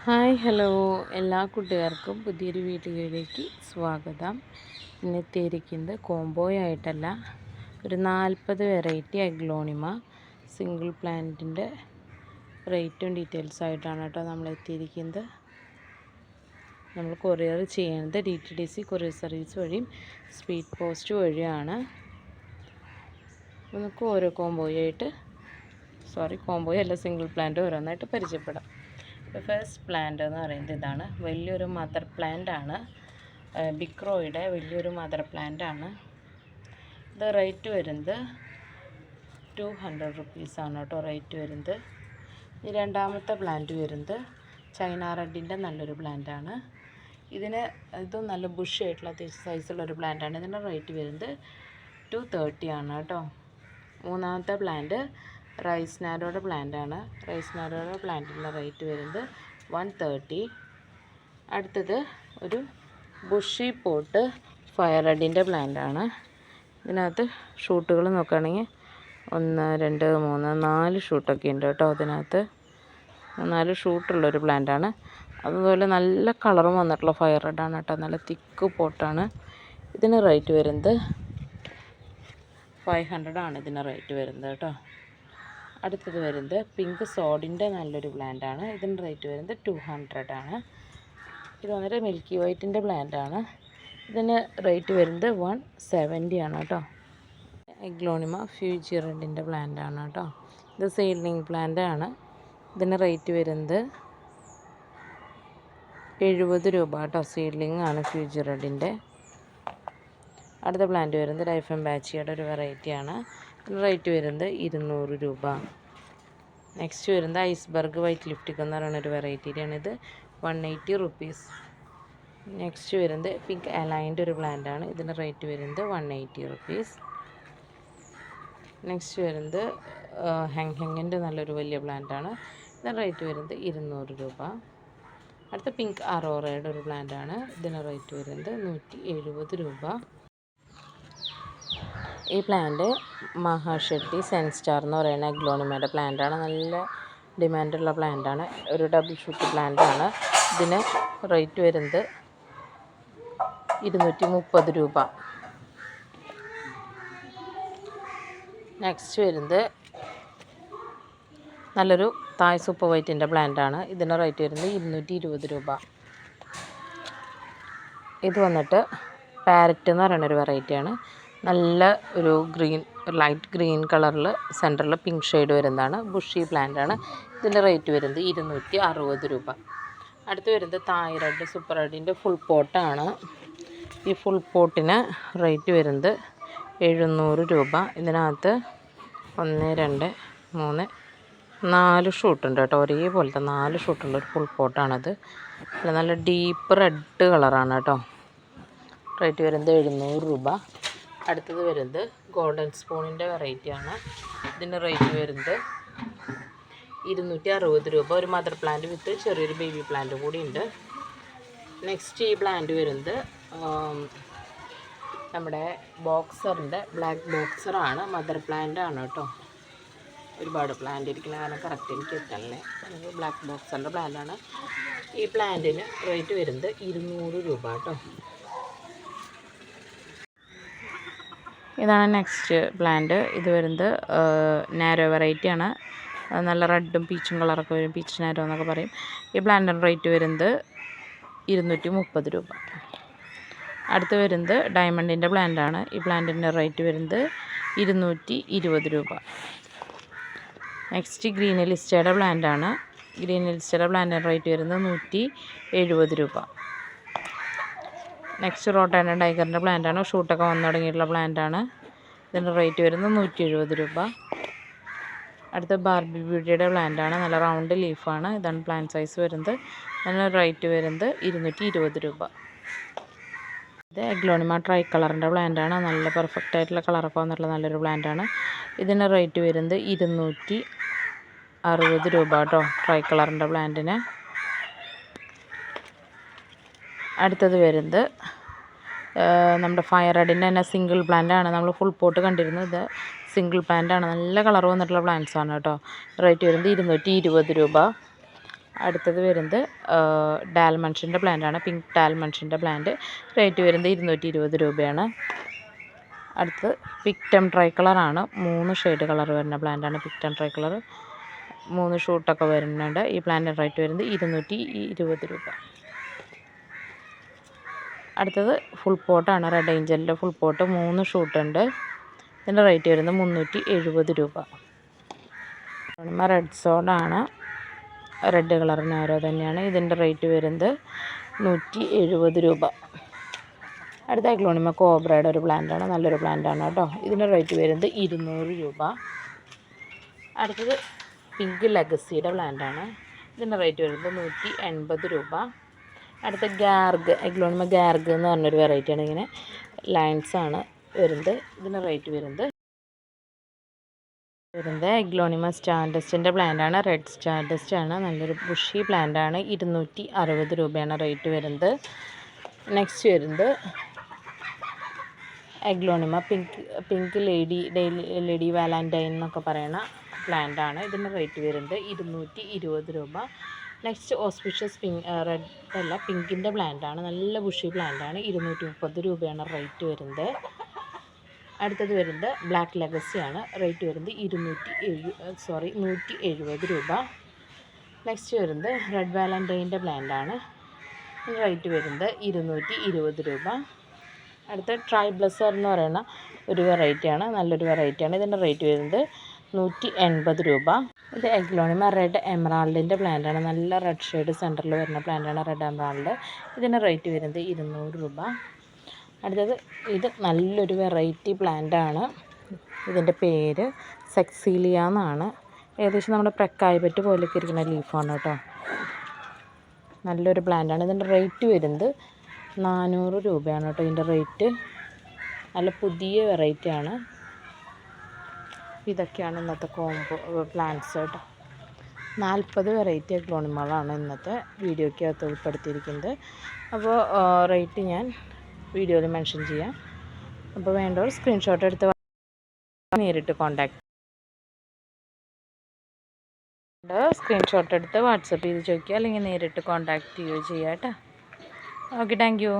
Hi hello എല്ലാ കൂട്ടുകാർക്കും പുതിയൊരു വീഡിയോയിലേക്ക് സ്വാഗതം. ഇന്ന് എത്തിയിരിക്കുന്നത് കോംബോയായിട്ടല്ല, ഒരു 40 വെറൈറ്റി അഗ്ലോണിമ സിംഗിൾ പ്ലാന്റിൻ്റെ റേറ്റും ഡീറ്റെയിൽസ് ആയിട്ടാണ് കേട്ടോ നമ്മൾ എത്തിയിരിക്കുന്നത്. നമ്മൾ കൊറിയർ ചെയ്യുന്നത് DTDC കൊറിയർ സർവീസ് വഴിയും സ്പീഡ് പോസ്റ്റ് വഴിയാണ്. നമുക്ക് ഓരോ കോംബോയായിട്ട് കോംബോയല്ല, സിംഗിൾ പ്ലാന്റ് ഓരോന്നായിട്ട് പരിചയപ്പെടാം. ഫസ്റ്റ് പ്ലാന്റ് എന്ന് പറയുന്നത് ഇതാണ്. വലിയൊരു മദർ പ്ലാന്റ് ആണ്, ബിക്രോയുടെ വലിയൊരു മദർ പ്ലാന്റ് ആണ്. ഇത് റേറ്റ് വരുന്നത് 200 റുപ്പീസാണ് കേട്ടോ റേറ്റ് വരുന്നത്. ഈ രണ്ടാമത്തെ പ്ലാന്റ് വരുന്നത് ചൈന റെഡിൻ്റെ നല്ലൊരു പ്ലാന്റാണ്. ഇതും നല്ല ബുഷ് ആയിട്ടുള്ള അത്യാവശ്യം സൈസുള്ളൊരു പ്ലാന്റാണ്. ഇതിൻ്റെ റേറ്റ് വരുന്നത് 230 ആണ് കേട്ടോ. മൂന്നാമത്തെ പ്ലാന്റ് റൈസ് നാരോയുടെ പ്ലാന്റാണ്. റൈസ് നാരോയുടെ പ്ലാന്റിൻ്റെ റേറ്റ് വരുന്നത് 130. അടുത്തത് ഒരു ബുഷി പോട്ട് ഫയർ റെഡിൻ്റെ പ്ലാന്റാണ്. ഇതിനകത്ത് ഷൂട്ടുകൾ നോക്കുകയാണെങ്കിൽ 1 2 3 4 ഷൂട്ടൊക്കെ ഉണ്ട് കേട്ടോ. അതിനകത്ത് 4 ഷൂട്ടുള്ളൊരു പ്ലാന്റാണ്. അതുപോലെ നല്ല കളറും വന്നിട്ടുള്ള ഫയർ റെഡാണ് കേട്ടോ. നല്ല തിക്ക് പോട്ടാണ്. ഇതിന് റേറ്റ് വരുന്നത് 500 ആണ് ഇതിന് റേറ്റ് വരുന്നത് കേട്ടോ. അടുത്തത് വരുന്നത് പിങ്ക് സോഡിൻ്റെ നല്ലൊരു പ്ലാന്റാണ്. ഇതിൻ്റെ റേറ്റ് വരുന്നത് 200 ആണ്. ഇത് വന്നിട്ട് മിൽക്കി വൈറ്റിൻ്റെ പ്ലാന്റാണ്. ഇതിന് റേറ്റ് വരുന്നത് 170 ആണ് കേട്ടോ. അഗ്ലോണിമ ഫ്യൂജി റെഡിൻ്റെ പ്ലാന്റാണ് കേട്ടോ. ഇത് സീഡ്ലിംഗ് പ്ലാന്റാണ്. ഇതിന് റേറ്റ് വരുന്നത് 70 രൂപ കേട്ടോ. സീഡ്ലിംഗ് ആണ് ഫ്യൂജി റെഡിൻ്റെ. അടുത്ത പ്ലാന്റ് വരുന്നത് ലൈഫ് ബാച്ചിയുടെ ഒരു വെറൈറ്റിയാണ്. റേറ്റ് വരുന്നത് 200 രൂപ. നെക്സ്റ്റ് വരുന്നത് ഐസ്ബർഗ് വൈറ്റ് ലിഫ്റ്റിക് എന്ന് പറയുന്ന ഒരു വെറൈറ്റിയാണ്. ഇത് 180 റുപ്പീസ്. നെക്സ്റ്റ് വരുന്നത് പിങ്ക് അലൈൻ്റെ ഒരു പ്ലാന്റാണ്. ഇതിൻ്റെ റേറ്റ് വരുന്നത് 180 റുപ്പീസ്. നെക്സ്റ്റ് വരുന്നത് ഹെങ്ങിൻ്റെ നല്ലൊരു വലിയ പ്ലാന്റാണ്. ഇതിൻ്റെ റേറ്റ് വരുന്നത് 200 രൂപ. അടുത്ത പിങ്ക് അറോറയുടെ ഒരു പ്ലാന്റാണ്. ഇതിൻ്റെ റേറ്റ് വരുന്നത് 170 രൂപ. ഈ പ്ലാന്റ് മഹാഷെട്ടി സെൻസ്റ്റാർ എന്ന് പറയുന്ന അഗ്ലോണിമയുടെ പ്ലാന്റാണ്. നല്ല ഡിമാൻഡുള്ള പ്ലാന്റാണ്. ഒരു ഡബിൾ ഷൂട്ട് പ്ലാന്റാണ്. ഇതിന് റേറ്റ് വരുന്നത് 230 രൂപ. നെക്സ്റ്റ് വരുന്നത് നല്ലൊരു തായ് സൂപ്പർ വൈറ്റിൻ്റെ പ്ലാന്റാണ്. ഇതിൻ്റെ റേറ്റ് വരുന്നത് 220 രൂപ. ഇത് വന്നിട്ട് പാരറ്റ് എന്ന് പറയുന്നൊരു വെറൈറ്റിയാണ്. നല്ല ഒരു ലൈറ്റ് ഗ്രീൻ കളറിൽ സെൻറ്ററിൽ പിങ്ക് ഷെയ്ഡ് വരുന്നതാണ്. ബുഷി പ്ലാന്റാണ്. ഇതിൻ്റെ റേറ്റ് വരുന്നത് 260 രൂപ. അടുത്ത് വരുന്നത് തായ് റെഡ് സൂപ്പർ റെഡിൻ്റെ ഫുൾ പോട്ടാണ്. ഈ ഫുൾ പോട്ടിന് റേറ്റ് വരുന്നത് 700 രൂപ. ഇതിനകത്ത് 1 2 3 4 ഷൂട്ടുണ്ട് കേട്ടോ. ഒരേപോലത്തെ 4 ഷൂട്ടുള്ളൊരു ഫുൾ പോട്ടാണത്. നല്ല ഡീപ്പ് റെഡ് കളറാണ് കേട്ടോ. റേറ്റ് വരുന്നത് 700 രൂപ. അടുത്തത് വരുന്നത് ഗോൾഡൻ സ്പൂണിൻ്റെ വെറൈറ്റിയാണ്. ഇതിൻ്റെ റേറ്റ് വരുന്നത് 260 രൂപ. ഒരു മദർ പ്ലാന്റ് വിത്ത് ചെറിയൊരു ബേബി പ്ലാന്റ് കൂടി ഉണ്ട്. നെക്സ്റ്റ് ഈ പ്ലാന്റ് വരുന്നത് നമ്മുടെ ബോക്സറിൻ്റെ ബ്ലാക്ക് ബോക്സറാണ്. മദർ പ്ലാന്റ് ആണ് കേട്ടോ. ഒരുപാട് പ്ലാന്റ് ഇരിക്കുന്ന കാരണം കറക്റ്റ് എനിക്ക് എത്തല്ലേ. ബ്ലാക്ക് ബോക്സറിൻ്റെ പ്ലാന്റാണ്. ഈ പ്ലാന്റിന് റേറ്റ് വരുന്നത് 200 രൂപ കേട്ടോ. ഇതാണ് നെക്സ്റ്റ് പ്ലാന്റ്. ഇത് വരുന്നത് നാരോ വെറൈറ്റിയാണ്. നല്ല റെഡും പീച്ചും കളറൊക്കെ വരും. പീച്ച് നാരോ എന്നൊക്കെ പറയും. ഈ പ്ലാന്റിൻ്റെ റേറ്റ് വരുന്നത് 230 രൂപ. അടുത്ത് വരുന്നത് ഡയമണ്ടിൻ്റെ പ്ലാന്റാണ്. ഈ പ്ലാന്റിൻ്റെ റേറ്റ് വരുന്നത് 220 രൂപ. നെക്സ്റ്റ് ഗ്രീൻ ലിസ്റ്റയുടെ പ്ലാന്റാണ്. ഗ്രീൻ ലിസ്റ്റയുടെ പ്ലാന്റിൻ്റെ റേറ്റ് വരുന്നത് 170 രൂപ. നെക്സ്റ്റ് റോട്ടാൻ്റെ ടൈഗറിൻ്റെ പ്ലാന്റാണ്. ഷൂട്ടൊക്കെ വന്നു തുടങ്ങിയിട്ടുള്ള പ്ലാന്റാണ്. ഇതിൻ്റെ റേറ്റ് വരുന്നത് 170 രൂപ. അടുത്ത ബാർബി ബ്യൂട്ടിയുടെ പ്ലാന്റാണ്. നല്ല റൗണ്ട് ലീഫാണ്. ഇതാണ് പ്ലാന്റ് സൈസ് വരുന്നത്. അതിന് റേറ്റ് വരുന്നത് 220 രൂപ. ഇത് അഗ്ലോണിമ ട്രൈ കളറിൻ്റെ പ്ലാന്റാണ്. നല്ല പെർഫെക്റ്റ് ആയിട്ടുള്ള കളറൊക്കെ വന്നിട്ടുള്ള നല്ലൊരു പ്ലാന്റാണ്. ഇതിൻ്റെ റേറ്റ് വരുന്നത് 260 രൂപ കേട്ടോ. ട്രൈ കളറിൻ്റെ പ്ലാന്റിന്. അടുത്തത് വരുന്നത് നമ്മുടെ ഫയർ റെഡിൻ്റെ തന്നെ സിംഗിൾ പ്ലാന്റാണ്. നമ്മൾ ഫുൾ പോട്ട് കണ്ടിരുന്നത്. ഇത് സിംഗിൾ പ്ലാന്റാണ്. നല്ല കളർ വന്നിട്ടുള്ള പ്ലാന്റ്സാണ് കേട്ടോ. റേറ്റ് വരുന്നത് 220 രൂപ. അടുത്തത് വരുന്നത് ഡാൽമൺഷിൻ്റെ പ്ലാന്റാണ്. Pink ഡാൽമൺഷിൻ്റെ plant. റേറ്റ് വരുന്നത് 220 രൂപയാണ്. അടുത്തത് പിക്ടം ട്രൈ കളറാണ്. 3 ഷെയ്ഡ് കളർ വരുന്ന പ്ലാന്റാണ് പിക്ടം ട്രൈ കളർ. 3 ഷൂട്ടൊക്കെ വരുന്നുണ്ട്. ഈ പ്ലാന്റിൻ്റെ റേറ്റ് വരുന്നത് 220 രൂപ. അടുത്തത് ഫുൾ പോട്ടാണ്. റെഡ് ഏഞ്ചലിൻ്റെ ഫുൾ പോട്ട് 3 ഷൂട്ടുണ്ട്. ഇതിൻ്റെ റേറ്റ് വരുന്നത് 370 രൂപ. റെഡ് സോഡാണ്. റെഡ് കളറിന് ഓരോ തന്നെയാണ്. ഇതിൻ്റെ റേറ്റ് വരുന്നത് 170 രൂപ. അടുത്ത അഗ്ലോണിമ കോബ്രയുടെ ഒരു പ്ലാന്റാണ്. നല്ലൊരു പ്ലാന്റാണ് കേട്ടോ. ഇതിൻ്റെ റേറ്റ് വരുന്നത് 200 രൂപ. അടുത്തത് പിങ്ക് ലെഗസിയുടെ പ്ലാന്റാണ്. ഇതിൻ്റെ റേറ്റ് വരുന്നത് 180 രൂപ. അടുത്ത ഗാർഗ്, അഗ്ലോണിമ ഗാർഗ് എന്ന് പറഞ്ഞൊരു വെറൈറ്റിയാണ്. ഇങ്ങനെ ലൈൻസാണ് വരുന്നത്. ഇതിൻ്റെ റേറ്റ് വരുന്നത് അഗ്ലോണിമ സ്റ്റാർഡസ്റ്റിൻ്റെ പ്ലാന്റാണ്. റെഡ് സ്റ്റാർഡസ്റ്റ് ആണ്. നല്ലൊരു ബുഷി പ്ലാന്റാണ്. 260 രൂപയാണ് റേറ്റ് വരുന്നത്. നെക്സ്റ്റ് വരുന്നത് അഗ്ലോണിമ പിങ്ക് ലേഡി വാലന്റൈൻ എന്നൊക്കെ പറയുന്ന പ്ലാന്റാണ്. ഇതിൻ്റെ റേറ്റ് വരുന്നത് 220 രൂപ. നെക്സ്റ്റ് ഓസ്പിഷ്യസ് റെഡ് അല്ല പിങ്കിൻ്റെ പ്ലാന്റാണ്. നല്ല ബുഷി പ്ലാന്റാണ്. 230 രൂപയാണ് റേറ്റ് വരുന്നത്. അടുത്തത് വരുന്നത് ബ്ലാക്ക് ലെഗസിയാണ്. റേറ്റ് വരുന്നത് 170 രൂപ. നെക്സ്റ്റ് വരുന്നത് റെഡ് വാലന്റൈൻ്റെ പ്ലാന്റാണ്. റേറ്റ് വരുന്നത് 220 രൂപ. അടുത്ത ട്രൈ ബ്ലസർ എന്ന് പറയുന്ന ഒരു വെറൈറ്റിയാണ്. നല്ലൊരു വെറൈറ്റിയാണ്. ഇതിൻ്റെ റേറ്റ് വരുന്നത് 180 രൂപ. ഇത് അഗ്ലോണിമ റെഡ് എമറാൾഡിൻ്റെ പ്ലാന്റാണ്. നല്ല റെഡ് ഷെയ്ഡ് സെൻറ്ററിൽ വരുന്ന പ്ലാന്റാണ് റെഡ് എമറാൾഡ്. ഇതിൻ്റെ റേറ്റ് വരുന്നത് 200 രൂപ. അടുത്തത് ഇത് നല്ലൊരു വെറൈറ്റി പ്ലാന്റാണ്. ഇതിൻ്റെ പേര് സെക്സീലിയ എന്നാണ്. ഏകദേശം നമ്മുടെ പ്രക്കായ്പറ്റ് പോലെയൊക്കെ ഇരിക്കുന്ന ലീഫാണ് കേട്ടോ. നല്ലൊരു പ്ലാന്റാണ്. ഇതിൻ്റെ റേറ്റ് വരുന്നത് 400 രൂപയാണ് കേട്ടോ. ഇതിൻ്റെ റേറ്റ് നല്ല പുതിയ വെറൈറ്റിയാണ്. ഇതൊക്കെയാണ് ഇന്നത്തെ കോംബോ പ്ലാന്റ്സ് കേട്ടോ. 40 വെറൈറ്റി അഗ്ലോണിമകളാണ് ഇന്നത്തെ വീഡിയോയ്ക്കകത്ത് ഉൾപ്പെടുത്തിയിരിക്കുന്നത്. അപ്പോൾ റേറ്റ് ഞാൻ വീഡിയോയിൽ മെൻഷൻ ചെയ്യാം. അപ്പോൾ വേണ്ടവർ സ്ക്രീൻഷോട്ട് എടുത്ത് നേരിട്ട് വാട്സപ്പ് ചെയ്ത് ചോദിക്കുക, അല്ലെങ്കിൽ നേരിട്ട് കോൺടാക്റ്റ് ചെയ്യുകയോ ചെയ്യാം കേട്ടോ. Okay, thank you.